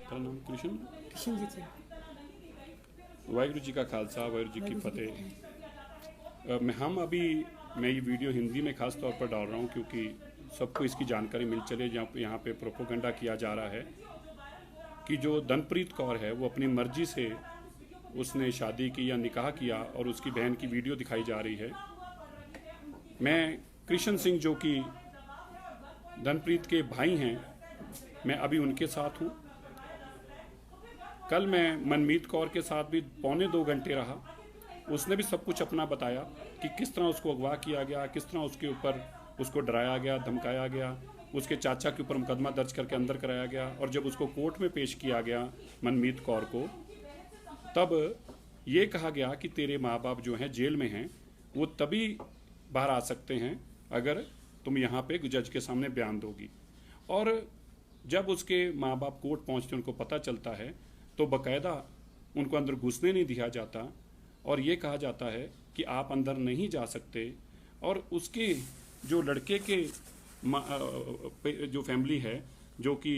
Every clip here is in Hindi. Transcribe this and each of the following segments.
तेरा नाम कृष्ण किशनजीत सिंह। वाहिगुरु जी का खालसा वाहिगुरु जी की फतेह। मैं ये वीडियो हिंदी में खास तौर पर डाल रहा हूँ क्योंकि सबको इसकी जानकारी मिल चले। यहाँ पे प्रोपोगंडा किया जा रहा है कि जो धनप्रीत कौर है वो अपनी मर्जी से उसने शादी की या निकाह किया और उसकी बहन की वीडियो दिखाई जा रही है। मैं कृष्ण सिंह जो कि धनप्रीत के भाई हैं, मैं अभी उनके साथ हूँ। कल मैं मनमीत कौर के साथ भी 1.25 घंटे रहा। उसने भी सब कुछ अपना बताया कि किस तरह उसको अगवा किया गया, किस तरह उसके ऊपर उसको डराया गया, धमकाया गया, उसके चाचा के ऊपर मुकदमा दर्ज करके अंदर कराया गया और जब उसको कोर्ट में पेश किया गया मनमीत कौर को, तब ये कहा गया कि तेरे माँ बाप जो हैं जेल में हैं, वो तभी बाहर आ सकते हैं अगर तुम यहाँ पे जज के सामने बयान दोगी। और जब उसके माँ बाप कोर्ट पहुँचते उनको पता चलता है तो बकायदा उनको अंदर घुसने नहीं दिया जाता और ये कहा जाता है कि आप अंदर नहीं जा सकते। और उसके जो लड़के के जो फैमिली है, जो कि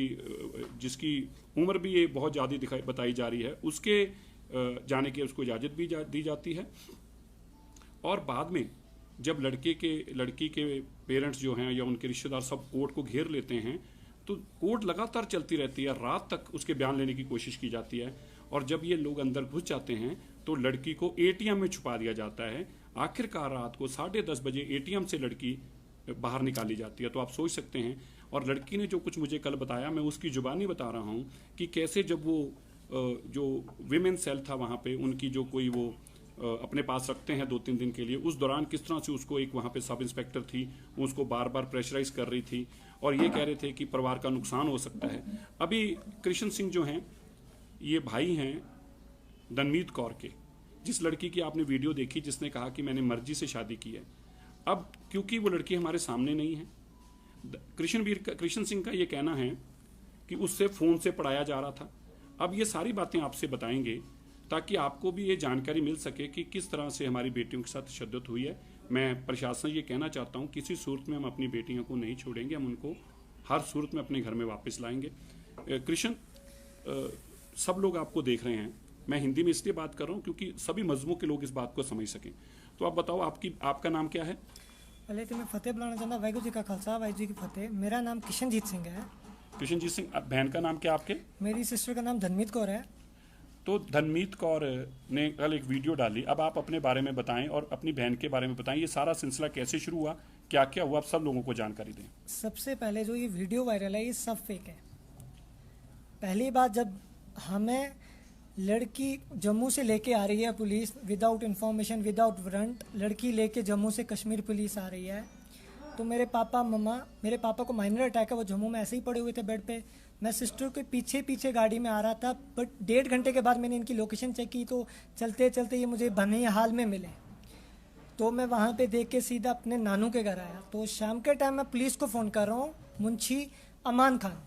जिसकी उम्र भी ये बहुत ज़्यादा बताई जा रही है, उसके जाने की उसको इजाज़त भी दी जाती है। और बाद में जब लड़की के पेरेंट्स जो हैं या उनके रिश्तेदार सब कोर्ट को घेर लेते हैं तो कोर्ट लगातार चलती रहती है, रात तक उसके बयान लेने की कोशिश की जाती है। और जब ये लोग अंदर घुस जाते हैं तो लड़की को एटीएम में छुपा दिया जाता है। आखिरकार रात को 10:30 बजे एटीएम से लड़की बाहर निकाली जाती है। तो आप सोच सकते हैं। और लड़की ने जो कुछ मुझे कल बताया, मैं उसकी जुबानी बता रहा हूँ कि कैसे जब वो जो विमेन सेल था वहाँ पे, उनकी जो कोई वो अपने पास रखते हैं 2-3 दिन के लिए, उस दौरान किस तरह से उसको एक वहाँ पे सब इंस्पेक्टर थी, उसको बार बार प्रेशराइज कर रही थी और ये कह रहे थे कि परिवार का नुकसान हो सकता है। अभी कृष्ण सिंह जो हैं ये भाई हैं धनमीत कौर के, जिस लड़की की आपने वीडियो देखी जिसने कहा कि मैंने मर्जी से शादी की है। अब क्योंकि वो लड़की हमारे सामने नहीं है, कृष्ण सिंह का ये कहना है कि उससे फ़ोन से पढ़ाया जा रहा था। अब ये सारी बातें आपसे बताएंगे ताकि आपको भी ये जानकारी मिल सके कि किस तरह से हमारी बेटियों के साथ तशद्दुद हुई है। मैं प्रशासन ये कहना चाहता हूँ, किसी सूरत में हम अपनी बेटियों को नहीं छोड़ेंगे, हम उनको हर सूरत में अपने घर में वापस लाएंगे। कृष्ण, सब लोग आपको देख रहे हैं। मैं हिंदी में इसलिए बात कर रहा हूँ क्योंकि सभी मजहबों के लोग इस बात को समझ सकें। तो आप बताओ, आपका नाम क्या है? पहले तो मैं फतेह बुलाना चाहता, वाहिगुरू जी का खालसा वाहिगुरू जी की फतेह। मेरा नाम किशनजीत सिंह है। किशनजीत सिंह, बहन का नाम क्या आपके? मेरी सिस्टर का नाम धनमीत कौर है। तो धनमीत कौर ने कल एक वीडियो डाली। अब आप अपने बारे में बताएं और अपनी बहन के बारे में बताएं, ये सारा सिलसिला कैसे शुरू हुआ, क्या क्या हुआ, आप सब लोगों को जानकारी दें। सबसे पहले जो ये वीडियो वायरल है ये सब फेक है। पहली बात, जब हमें लड़की जम्मू से लेके आ रही है police, without information, without warrant, लड़की लेके जम्मू से कश्मीर पुलिस आ रही है, तो मेरे पापा को माइनर अटैक है, वो जम्मू में ऐसे ही पड़े हुए थे बेड पे। मैं सिस्टर के पीछे पीछे गाड़ी में आ रहा था, बट 1.5 घंटे के बाद मैंने इनकी लोकेशन चेक की तो चलते चलते ये मुझे बने हाल में मिले। तो मैं वहाँ पे देख के सीधा अपने नानू के घर आया। तो शाम के टाइम मैं पुलिस को फ़ोन कर रहा हूँ, मुंशी अमान खान।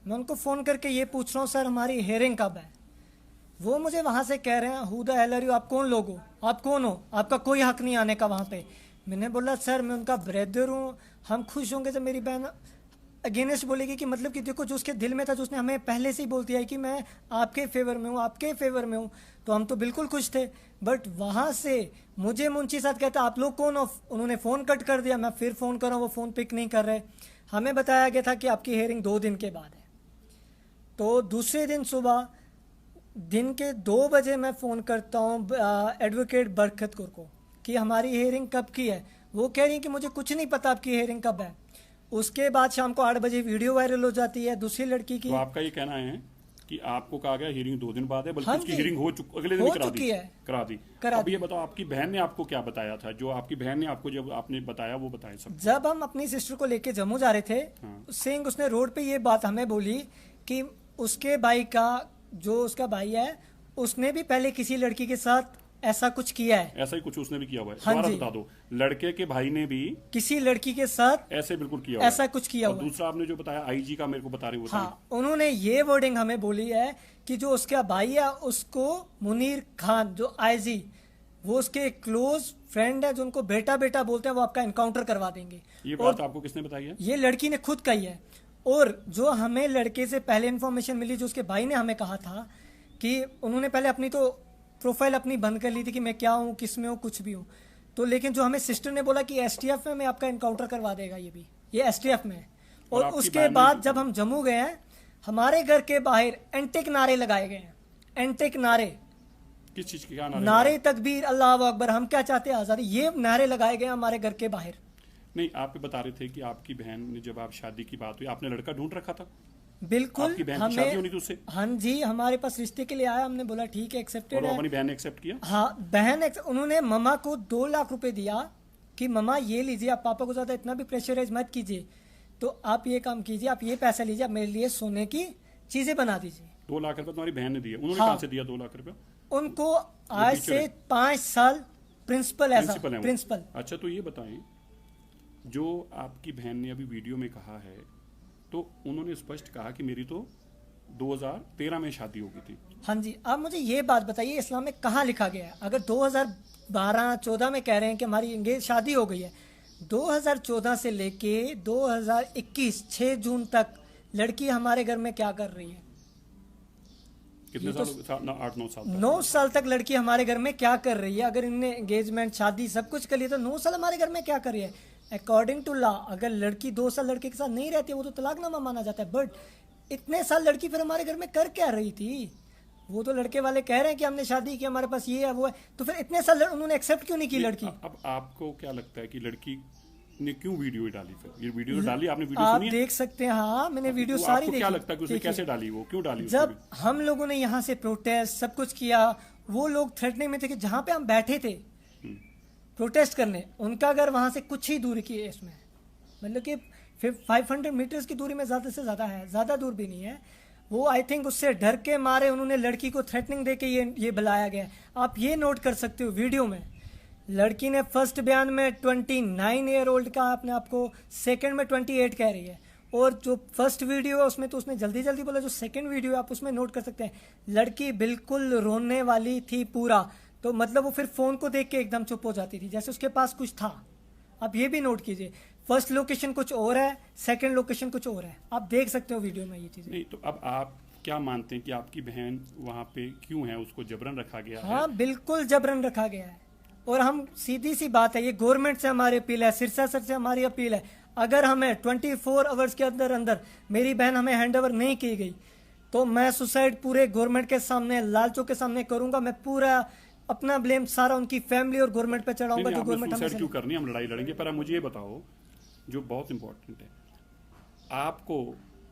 मैं उनको फ़ोन करके ये पूछ रहा हूँ, सर हमारी हेयरिंग कब है? वो मुझे वहाँ से कह रहे हैं, who the hell are you, आप कौन लोग हो, आप कौन हो, आपका कोई हक नहीं आने का वहाँ पे। मैंने बोला सर मैं उनका ब्रदर हूँ, हम खुश होंगे जब मेरी बहन अगेंस्ट बोलेगी कि मतलब कि देखो जो उसके दिल में था, जो उसने हमें पहले से ही बोल दिया है कि मैं आपके फेवर में हूँ, आपके फेवर में हूँ, तो हम तो बिल्कुल खुश थे। बट वहाँ से मुझे मुंशी साहब कहता आप लोग कौन हो, उन्होंने फ़ोन कट कर दिया। मैं फिर फ़ोन कर रहा हूँ, वो फ़ोन पिक नहीं कर रहे। हमें बताया गया था कि आपकी हेयरिंग 2 दिन के बाद है। तो दूसरे दिन सुबह दिन के 2 बजे मैं फ़ोन करता हूँ एडवोकेट बरकत कौर को कि हमारी हेयरिंग कब की है। वो कह रही है कि मुझे कुछ नहीं पता आपकी हेयरिंग कब है। उसके बाद शाम को 8 बजे वीडियो वायरल हो जाती है दूसरी लड़की की। तो आपका ये कहना है कि आपको कहा गया हियरिंग 2 दिन बाद है, बल्कि हाँ उसकी हियरिंग अगले दिन करा दी। अब ये बताओ, आपकी बहन ने आपको क्या बताया था? जो आपकी बहन ने आपको जब आपने बताया वो बताया सब। जब हम अपनी सिस्टर को लेके जम्मू जा रहे थे, सिंह उसने रोड पे ये बात हमें बोली कि उसके भाई का, जो उसका भाई है, उसने भी पहले किसी लड़की के साथ ऐसा कुछ किया है। ऐसा ही कुछ उसने भी किया हुआ है? हाँ दोबारा जी, बता दो। लड़के के भाई ने भी किसी लड़की के साथ ऐसे बिल्कुल किया हुआ ऐसा कुछ किया और हुआ। दूसरा आपने जो बताया आईजी का, मेरे को बता रहे हो। हाँ, उन्होंने ये वर्डिंग हमें बोली है कि जो उसका भाई है उसको मुनीर खान, जो आईजी, वो उसके क्लोज फ्रेंड है, जो उनको बेटा बेटा बोलते हैं, वो आपका एनकाउंटर करवा देंगे। ये बात आपको किसने बताई है? ये लड़की ने खुद कही है। और जो हमें लड़के से पहले इन्फॉर्मेशन मिली, जो उसके भाई ने हमें कहा था कि उन्होंने पहले अपनी तो प्रोफाइल अपनी बंद कर ली थी कि मैं क्या हूँ, किस में हूँ, कुछ भी हूँ। तो लेकिन जो हमें सिस्टर ने बोला कि एसटीएफ में आपका इनकाउंटर करवा देगा, ये एसटीएफ में है। और उसके बाद जब हम जम्मू गए हैं, हमारे घर के बाहर एंटिक नारे लगाए गए हैं। एंटिक नारे, किस चीज के नारे तकबीर, अल्लाह अकबर, हम क्या चाहते हैं आजादी, ये नारे लगाए गए हमारे घर के बाहर। नहीं, आप बता रहे थे कि आपकी बहन ने, जब आप शादी की बात हुई, आपने लड़का ढूंढ रखा था? बिल्कुल, आपकी बहन की शादी होनी थी उससे? हाँ जी, हमारे पास रिश्ते के लिए आया, हमने बोला ठीक है, एक्सेप्टेड है। अपनी बहन ने एक्सेप्ट किया? हाँ, बहन उन्होंने ममा को 2 लाख रुपए दिया कि ममा ये लीजिए, आप पापा को ज्यादा इतना भी प्रेशराइज मत कीजिए, तो आप ये काम कीजिए, आप ये पैसा लीजिए, आप मेरे लिए सोने की चीजें बना दीजिए। 2 लाख रुपए तुम्हारी बहन ने दिया? उन्होंने हाँ, कहाँ से दिया 2 लाख रुपए? उनको आज से 5 साल प्रिंसिपल है, प्रिंसिपल। अच्छा, तो ये बताएं, जो आपकी बहन ने अभी वीडियो में कहा है, तो उन्होंने स्पष्ट कहा कि मेरी तो 2013 में शादी हो गई थी। हाँ जी, आप मुझे ये बात बताइए, इस्लाम में कहाँ लिखा गया है? अगर 2012-14 में कह रहे हैं कि हमारी शादी हो गई है, 2014 से लेके 2021 6 जून तक लड़की हमारे घर में क्या कर रही है? कितने साल? 8-9 साल। 9 साल तक लड़की हमारे घर में क्या कर रही है? अगर इनने एंगेजमेंट, शादी सब कुछ कर लिया, तो 9 साल हमारे घर में क्या कर रही है? अकॉर्डिंग टू लॉ, अगर लड़की 2 साल लड़के के साथ नहीं रहती है, वो तो तलाकनामा माना जाता है। बट इतने साल लड़की फिर हमारे घर में कर क्या रही थी? वो तो लड़के वाले कह रहे हैं कि हमने शादी की, हमारे पास ये है वो है, तो फिर इतने साल उन्होंने एक्सेप्ट क्यों नहीं की लड़की? अब आपको क्या लगता है कि लड़की ने क्यों वीडियो डाली? फिर ये वीडियो तो डाली आपने, वीडियो आप सुनी है? देख सकते हैं, हाँ, मैंने वीडियो सारी देखी। क्या लगता है कि उसने कैसे डाली, वो क्यों डाली? जब हम लोगों ने यहाँ से प्रोटेस्ट सब कुछ किया, वो लोग थ्रेटनिंग में थे कि जहाँ पे हम बैठे थे प्रोटेस्ट करने, उनका घर वहां से कुछ ही दूर की है, इसमें मतलब कि 500 मीटर्स की दूरी में ज्यादा से ज्यादा है, ज्यादा दूर भी नहीं है। वो आई थिंक उससे डर के मारे उन्होंने लड़की को थ्रेटनिंग देके ये बुलाया गया। आप ये नोट कर सकते हो वीडियो में, लड़की ने फर्स्ट बयान में 29 ईयर ओल्ड का अपने आप को, सेकंड में 28 कह रही है, और जो फर्स्ट वीडियो है उसमें तो उसने जल्दी जल्दी बोला। जो सेकंड वीडियो है आप उसमें नोट कर सकते हैं, लड़की बिल्कुल रोने वाली थी पूरा, तो मतलब वो फिर फोन को देख के एकदम चुप हो जाती थी, जैसे उसके पास कुछ था। आप ये भी नोट कीजिए, फर्स्ट लोकेशन कुछ और है, सेकंड लोकेशन कुछ और है, आप देख सकते हो वीडियो में ये चीजें। नहीं, तो अब आप क्या मानते हैं कि आपकी बहन वहां पे क्यों है? उसको जबरन रखा गया है? हाँ, बिल्कुल जबरन रखा गया है। और हम, सीधी सी बात है, ये गवर्नमेंट से हमारी अपील है, सिरसा सर से हमारी अपील है, अगर हमें 24 आवर्स के अंदर अंदर मेरी बहन हमें हैंड ओवर नहीं की गई, तो मैं सुसाइड पूरे गवर्नमेंट के सामने, लालचों के सामने करूंगा। मैं पूरा अपना ब्लेम सारा उनकी फैमिली और गवर्नमेंट पे चढ़ाऊंगा। जो गवर्नमेंट हमें क्यों करनी, हम लड़ाई लड़ेंगे। पर आप मुझे ये बताओ, जो बहुत इंपॉर्टेंट है, आपको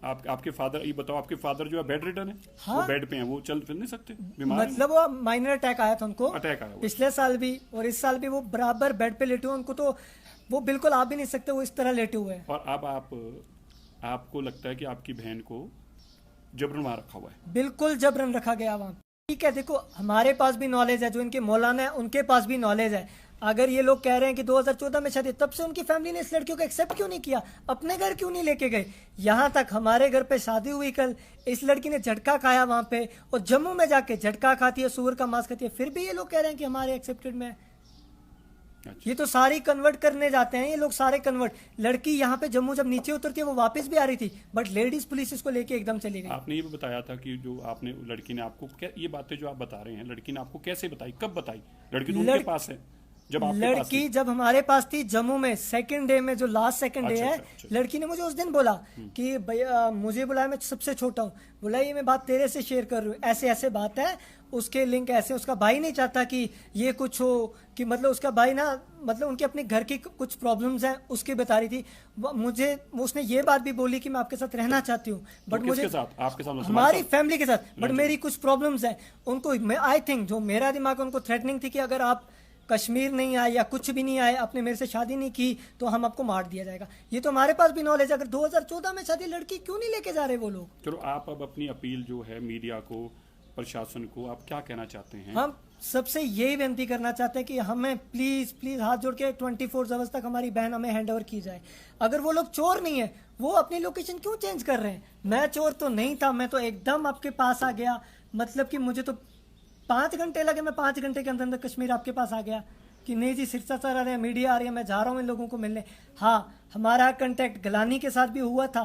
आपके फादर, ये बताओ, आपके फादर जो है बेड रिडन है? हाँ? वो बेड पे हैं, वो चल फिर नहीं सकते, बीमार मतलब वो माइनर अटैक आया था उनको, अटैक आया पिछले साल भी और इस साल भी, वो बराबर बेड पे लेटे हुए, उनको तो वो बिल्कुल आ भी नहीं सकते, वो इस तरह लेटे हुए हैं। और अब आपको लगता है कि आपकी बहन को जबरन वहां रखा हुआ है? बिल्कुल जबरन रखा गया वहां। ठीक है, देखो हमारे पास भी नॉलेज है, जो इनके मौलाना है उनके पास भी नॉलेज है। अगर ये लोग कह रहे हैं कि 2014 में शादी, तब से उनकी फैमिली ने इस लड़कियों को एक्सेप्ट क्यों नहीं किया? अपने घर क्यों नहीं लेके गए? यहाँ तक हमारे घर पे शादी हुई कल, इस लड़की ने झटका खाया वहां पे, और जम्मू में जाके झटका खाती है, सुअर का मांस खाती है, फिर भी ये लोग कह रहे हैं कि हमारे एक्सेप्टेड में। अच्छा। ये तो सारी कन्वर्ट करने जाते हैं ये लोग, सारे कन्वर्ट। लड़की यहाँ पे जम्मू जब नीचे उतरती है, वो वापस भी आ रही थी, बट लेडीज पुलिस इसको लेके एकदम चली गई। आपने ये भी बताया था कि जो आपने, लड़की ने आपको, ये बातें जो आप बता रहे हैं, लड़की ने आपको कैसे बताई, कब बताई? लड़की तो उनके पास है, लड़की जब हमारे पास थी जम्मू में, सेकंड डे में, जो लास्ट सेकंड डे है, लड़की ने मुझे उस दिन बोला कि भैया मुझे बुलाया, मैं सबसे छोटा हूँ, बोला ये मैं बात तेरे से शेयर कर रही हूँ, ऐसे ऐसे बात है, उसके लिंक ऐसे। उसका भाई नहीं चाहता कि ये कुछ हो, कि मतलब उसका भाई ना, मतलब उनके अपने घर की कुछ प्रॉब्लम्स हैं, उसकी बता रही थी मुझे। उसने ये बात भी बोली कि मैं आपके साथ रहना चाहती हूँ, बट मुझे आपके साथ, हमारी फैमिली के साथ, बट मेरी कुछ प्रॉब्लम्स हैं उनको। आई थिंक जो मेरा दिमाग, उनको थ्रेटनिंग थी कि अगर आप कश्मीर नहीं आए या कुछ भी नहीं आए, आपने मेरे से शादी नहीं की, तो हम आपको मार दिया जाएगा। ये तो हमारे पास भी नॉलेज है। अगर 2014 में शादी, लड़की क्यों नहीं लेके जा रहे वो लोग? चलो, आप अब अपनी अपील जो है मीडिया को, प्रशासन को, आप क्या कहना चाहते हैं? हम सबसे यही विनती करना चाहते हैं कि हमें प्लीज प्लीज हाथ जोड़ के 24 आवर्स तक हमारी बहन हमें हैंड ओवर की जाए। अगर वो लोग चोर नहीं है, वो अपनी लोकेशन क्यों चेंज कर रहे हैं? मैं चोर तो नहीं था, मैं तो एकदम आपके पास आ गया, मतलब कि मुझे तो 5 घंटे लगे, मैं 5 घंटे के अंदर अंदर कश्मीर आपके पास आ गया कि नहीं जी, सिरसा सर आ रहे हैं, मीडिया आ रही है, मैं जा रहा हूँ इन लोगों को मिलने। हाँ, हमारा कांटेक्ट गलानी के साथ भी हुआ था,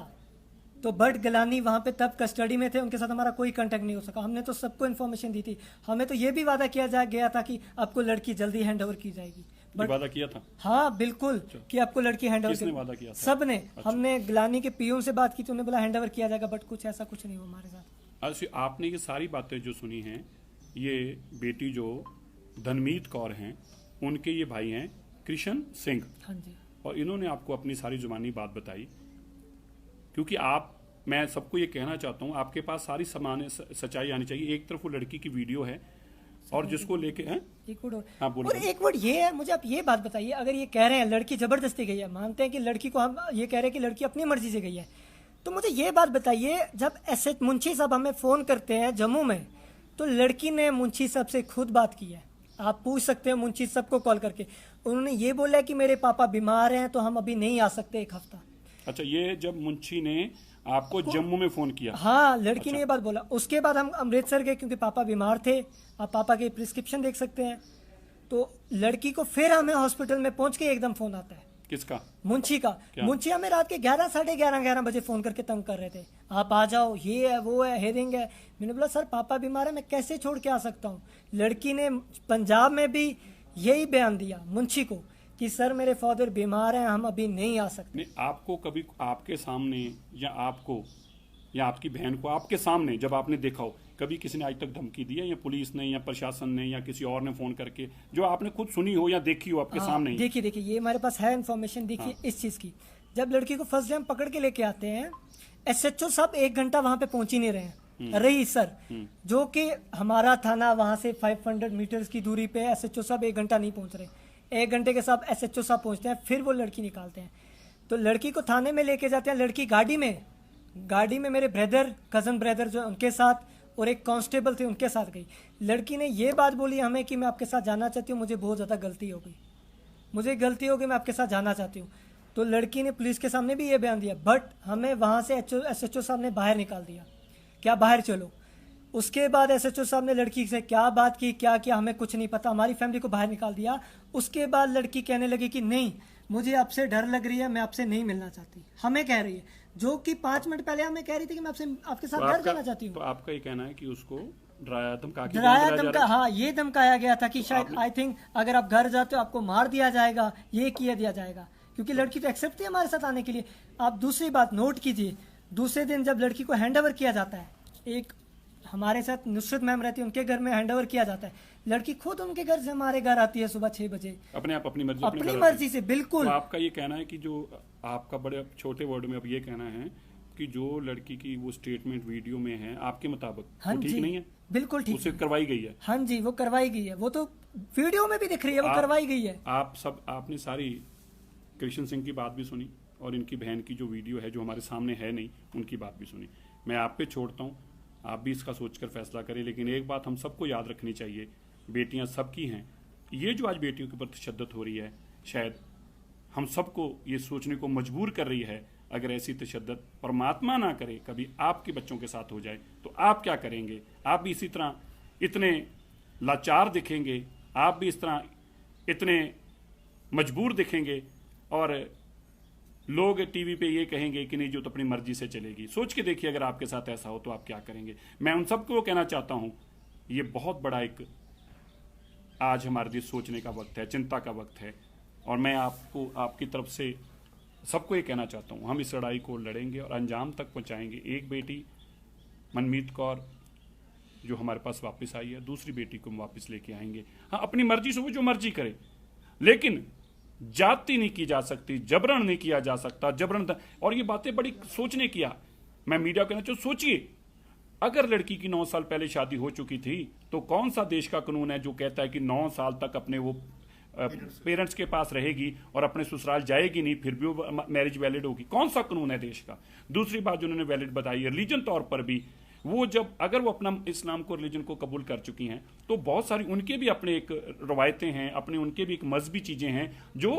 तो बट गलानी वहाँ पे तब कस्टडी में थे, उनके साथ हमारा कोई कांटेक्ट नहीं हो सका। हमने तो सबको इन्फॉर्मेशन दी थी, हमें तो ये भी वादा किया गया था कि आपको लड़की जल्दी हैंड ओवर की जाएगी। बट वादा किया था? हाँ बिल्कुल, कि आपको लड़की हैंड ओवर। किसने वादा किया था? सब ने। हमने गिलानी के पीओ से बात की तो उन्होंने बोला हैंड ओवर किया जाएगा, बट कुछ ऐसा कुछ नहीं हुआ हमारे साथ। अच्छा, आपने ये सारी बातें जो सुनी हैं, ये बेटी जो धनमीत कौर हैं, उनके ये भाई हैं कृष्ण सिंह। हाँ जी। और इन्होंने आपको अपनी सारी जुबानी बात बताई, क्योंकि मैं सबको ये कहना चाहता हूँ, आपके पास सारी सच्चाई आनी चाहिए। एक तरफ वो लड़की की वीडियो है और जिसको लेके हैं, एक वर्ड हाँ और एक वर्ड ये है, मुझे आप ये बात बताइए, अगर ये कह रहे हैं लड़की जबरदस्ती गई है, मानते हैं कि लड़की को, हम ये कह रहे हैं कि लड़की अपनी मर्जी से गई है, तो मुझे ये बात बताइए, जब ऐसे मुंशी साहब हमें फोन करते हैं जम्मू में, तो लड़की ने मुंशी साहब से खुद बात की है। आप पूछ सकते हैं मुंशी साहब को कॉल करके, उन्होंने ये बोला कि मेरे पापा बीमार हैं तो हम अभी नहीं आ सकते एक हफ्ता। अच्छा, ये जब मुंशी ने आपको जम्मू में फोन किया? हाँ, लड़की ने ये बात बोला। उसके बाद हम अमृतसर गए क्योंकि पापा बीमार थे, आप पापा के प्रिस्क्रिप्शन देख सकते हैं। तो लड़की को फिर हमें हॉस्पिटल में पहुंच के एकदम फोन आता है। किसका? मुंशी का। मुंशी हमें रात के 11, साढ़े 11 बजे फोन करके तंग कर रहे थे, आप आ जाओ, ये है वो है, हेयरिंग है। मैंने बोला सर पापा बीमार है, मैं कैसे छोड़ के आ सकता हूँ। लड़की ने पंजाब में भी यही बयान दिया मुंशी को कि सर मेरे फादर बीमार हैं, हम अभी नहीं आ सकते। नहीं, आपको कभी आपके सामने या आपको या आपकी बहन को आपके सामने जब आपने देखा हो, कभी किसी ने आज तक धमकी दी है, या पुलिस ने या प्रशासन ने या किसी और ने फोन करके, जो आपने खुद सुनी हो या देखी हो आपके सामने ही? देखिए ये हमारे पास है इन्फॉर्मेशन। देखिए इस चीज की, जब लड़की को फर्स्ट टाइम पकड़ के लेके आते हैं, SHO साहब 1 घंटा वहां पे पहुंच ही नहीं रहे हैं। रही सर, जो कि हमारा थाना वहां से 500 मीटर्स की दूरी पे, SHO साहब 1 घंटा नहीं पहुंच रहे। 1 घंटे के साथ SHO साहब पहुंचते हैं, फिर वो लड़की निकालते हैं। तो लड़की को थाने में लेके जाते हैं, लड़की गाड़ी में मेरे ब्रदर, कजन ब्रदर जो उनके साथ, और एक कांस्टेबल थे उनके साथ गई। लड़की ने ये बात बोली हमें कि मैं आपके साथ जाना चाहती हूँ, मुझे बहुत ज़्यादा गलती हो गई, मैं आपके साथ जाना चाहती हूँ। तो लड़की ने पुलिस के सामने भी ये बयान दिया, बट हमें वहाँ से SHO साहब ने बाहर निकाल दिया, क्या बाहर चलो। उसके बाद SHO साहब ने लड़की से क्या बात की, क्या किया, हमें कुछ नहीं पता, हमारी फैमिली को बाहर निकाल दिया। उसके बाद लड़की कहने लगी कि नहीं, मुझे आपसे डर लग रही है, मैं आपसे नहीं मिलना चाहती। हमें कह रही है, जो कि 5 मिनट पहले हमें कह रही थी कि मैं आपके साथ घर जाना चाहती हूँ। तो आपका ये कहना है कि उसको डराया धमका, हाँ ये धमकाया गया था कि शायद आई थिंक अगर आप घर जाते हो आपको मार दिया जाएगा, ये किया दिया जाएगा, क्योंकि लड़की तो एक्सेप्ट थी हमारे साथ आने के लिए। आप दूसरी बात नोट कीजिए, दूसरे दिन जब लड़की को हैंड ओवर किया जाता है, एक हमारे साथ नुसरत मैम रहती है, उनके घर में हैंड ओवर किया जाता है। लड़की खुद उनके घर से हमारे घर आती है सुबह 6 बजे, अपनी मर्जी से। बिल्कुल। तो आपका ये कहना है कि जो आपका बड़े छोटे वर्ड में अब ये कहना है कि जो लड़की की वो स्टेटमेंट वीडियो में है, आपके मुताबिक वो ठीक नहीं है? बिल्कुल ठीक, उसे करवाई गई है। हाँ जी, वो करवाई गई है, वो तो वीडियो में भी दिख रही है, वो करवाई गई है। आपने सारी कृष्ण सिंह की बात भी सुनी और इनकी बहन की जो वीडियो है, जो हमारे सामने है नहीं, उनकी बात भी सुनी। मैं आप पे छोड़ता हूँ, आप भी इसका सोचकर फैसला करें। लेकिन एक बात हम सबको याद रखनी चाहिए, बेटियां सबकी हैं। ये जो आज बेटियों के ऊपर तशद्दुद हो रही है, शायद हम सबको ये सोचने को मजबूर कर रही है, अगर ऐसी तशद्दुद परमात्मा ना करे कभी आपके बच्चों के साथ हो जाए तो आप क्या करेंगे? आप भी इसी तरह इतने लाचार दिखेंगे, आप भी इस तरह इतने मजबूर दिखेंगे, और लोग टीवी पे ये कहेंगे कि नहीं जो तो अपनी मर्जी से चलेगी। सोच के देखिए, अगर आपके साथ ऐसा हो तो आप क्या करेंगे? मैं उन सबको कहना चाहता हूं, ये बहुत बड़ा एक आज हमारे लिए सोचने का वक्त है, चिंता का वक्त है। और मैं आपको, आपकी तरफ से सबको ये कहना चाहता हूं, हम इस लड़ाई को लड़ेंगे और अंजाम तक पहुंचाएंगे। एक बेटी मनमीत कौर जो हमारे पास वापस आई है, दूसरी बेटी को हम वापस लेके आएंगे। हाँ, अपनी मर्जी से वो जो मर्जी करे, लेकिन जाति नहीं की जा सकती, जबरन नहीं किया जा सकता, जबरन। और ये बातें बड़ी सोचने की, मैं मीडिया को कहना चाहूँ, सोचिए, अगर लड़की की 9 साल पहले शादी हो चुकी थी तो कौन सा देश का कानून है जो कहता है कि 9 साल तक अपने वो पेरेंट्स के पास रहेगी और अपने ससुराल जाएगी नहीं, फिर भी वो मैरिज वैलिड होगी? कौन सा कानून है देश का? दूसरी बात जो उन्होंने वैलिड बताई है, रिलीजन तौर पर भी वो जब अगर वो अपना इस्लाम को, रिलीजन को कबूल कर चुकी हैं, तो बहुत सारी उनके भी अपने एक रवायतें हैं, अपने उनके भी एक मजहबी चीजें हैं जो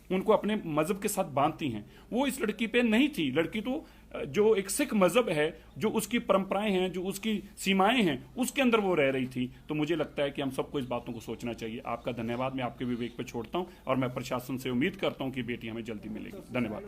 उनको अपने मजहब के साथ बांधती हैं। वो इस लड़की पे नहीं थी। लड़की तो जो एक सिख मजहब है, जो उसकी परंपराएं हैं, जो उसकी सीमाएं हैं, उसके अंदर वो रह रही थी। तो मुझे लगता है कि हम सबको इस बातों को सोचना चाहिए। आपका धन्यवाद, मैं आपके विवेक पे छोड़ता हूं और मैं प्रशासन से उम्मीद करता हूं कि बेटी हमें जल्दी मिलेगी। धन्यवाद।